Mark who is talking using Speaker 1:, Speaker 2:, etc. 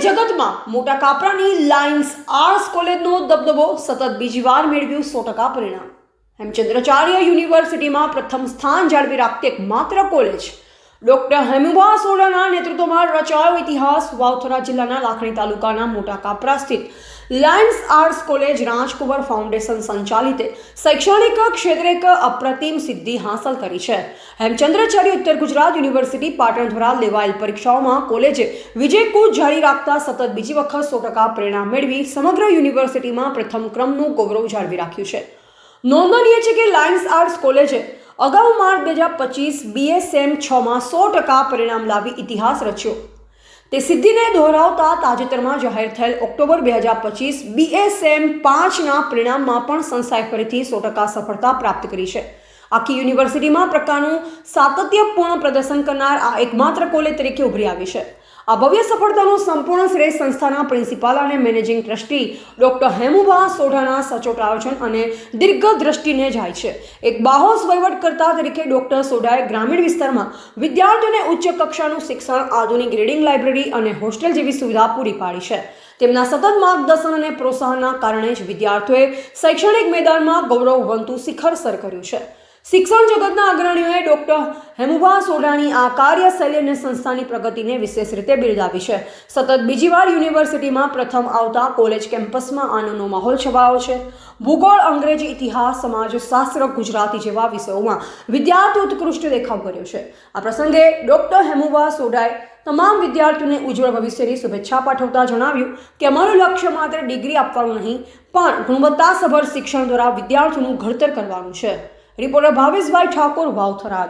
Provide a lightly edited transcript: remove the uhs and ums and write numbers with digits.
Speaker 1: જગતમાં મોટા કાપરાની Lions arts કોલેજનો દબદબો સતત બીજી વાર મેળવ્યું 100% પરિણામ. હેમચંદ્રાચાર્ય યુનિવર્સિટીમાં પ્રથમ સ્થાન જાળવી રાખતી એકમાત્ર કોલેજ ડોક્ટર હેમુભા સોઢાના નેતૃત્વમાં રચાયો ઇતિહાસ. વાવથરા જિલ્લાના લાખણી તાલુકાના મોટા કાપરા સ્થિત લાયન્સ આર્ટ્સ કોલેજ રાજકુંવર ફાઉન્ડેશન સંચાલિત શૈક્ષણિક ક્ષેત્રે એક અપ્રતિમ સિદ્ધિ હાંસલ કરી છે. હેમચંદ્રાચાર્ય ઉત્તર ગુજરાત યુનિવર્સિટી પાટણ દ્વારા લેવાયેલ પરીક્ષાઓમાં કોલેજે વિજયકૂચ જારી રાખતા સતત બીજી વખત 100% પરિણામ મેળવી સમગ્ર યુનિવર્સિટીમાં પ્રથમ ક્રમનું ગૌરવ જાળવી રાખ્યું છે. નોંધનીય છે કે લાયન્સ આર્ટ્સ કોલેજે અગાઉ માર્ચ 2025 BSM 6માં 100% પરિણામ લાવી ઇતિહાસ રચ્યો. તે સિદ્ધિને દોહરાવતા તાજેતરમાં જાહેર થયેલ ઓક્ટોબર 2025 BSM 5ના પરિણામમાં પણ સંસ્થાએ ફરીથી 100% સફળતા પ્રાપ્ત કરી છે. આખી યુનિવર્સિટીમાં પ્રકારનું સાતત્યપૂર્ણ પ્રદર્શન કરનાર આ એકમાત્ર કોલેજ તરીકે ઉભરી આવી છે. આ ભવ્ય સફળતાનો સંપૂર્ણ શ્રેય સંસ્થાના પ્રિન્સિપાલ અને મેનેજિંગ ટ્રસ્ટી ડોક્ટર હેમુભા સોઢાના સચોટ આયોજન અને દીર્ઘદ્રષ્ટિને જાય છે. એક બાહોશ વહીવટકર્તા તરીકે ડોક્ટર સોઢાએ ગ્રામીણ વિસ્તારમાં વિદ્યાર્થીઓને ઉચ્ચ કક્ષાનું શિક્ષણ, આધુનિક રીડિંગ લાઇબ્રેરી અને હોસ્ટેલ જેવી સુવિધા પૂરી પાડી છે. તેમના સતત માર્ગદર્શન અને પ્રોત્સાહનના કારણે જ વિદ્યાર્થીઓએ શૈક્ષણિક મેદાનમાં ગૌરવવંતું શિખર સર કર્યું છે. શિક્ષણ જગતના અગ્રણીઓએ ડોક્ટર હેમુભા સોઢાની આ કાર્યશૈલી અને સંસ્થાની પ્રગતિને વિશેષ રીતે બિરદાવી છે. સતત બીજી વાર યુનિવર્સિટીમાં પ્રથમ આવતા કોલેજ કેમ્પસમાં આનંદનો માહોલ છવાયો છે. ભૂગોળ, અંગ્રેજી, ઇતિહાસ, સમાજશાસ્ત્ર, ગુજરાતી જેવા વિષયોમાં વિદ્યાર્થીઓ ઉત્કૃષ્ટ દેખાવ કર્યો છે. આ પ્રસંગે ડોક્ટર હેમુભા સોઢાએ તમામ વિદ્યાર્થીઓને ઉજ્જવળ ભવિષ્યની શુભેચ્છા પાઠવતા જણાવ્યું કે અમારું લક્ષ્ય માત્ર ડિગ્રી આપવાનું નહીં, પણ ગુણવત્તાસભર શિક્ષણ દ્વારા વિદ્યાર્થીઓનું ઘડતર કરવાનું છે. રિપોર્ટર ભાવેશભાઈ ઠાકોર, વાવથરા.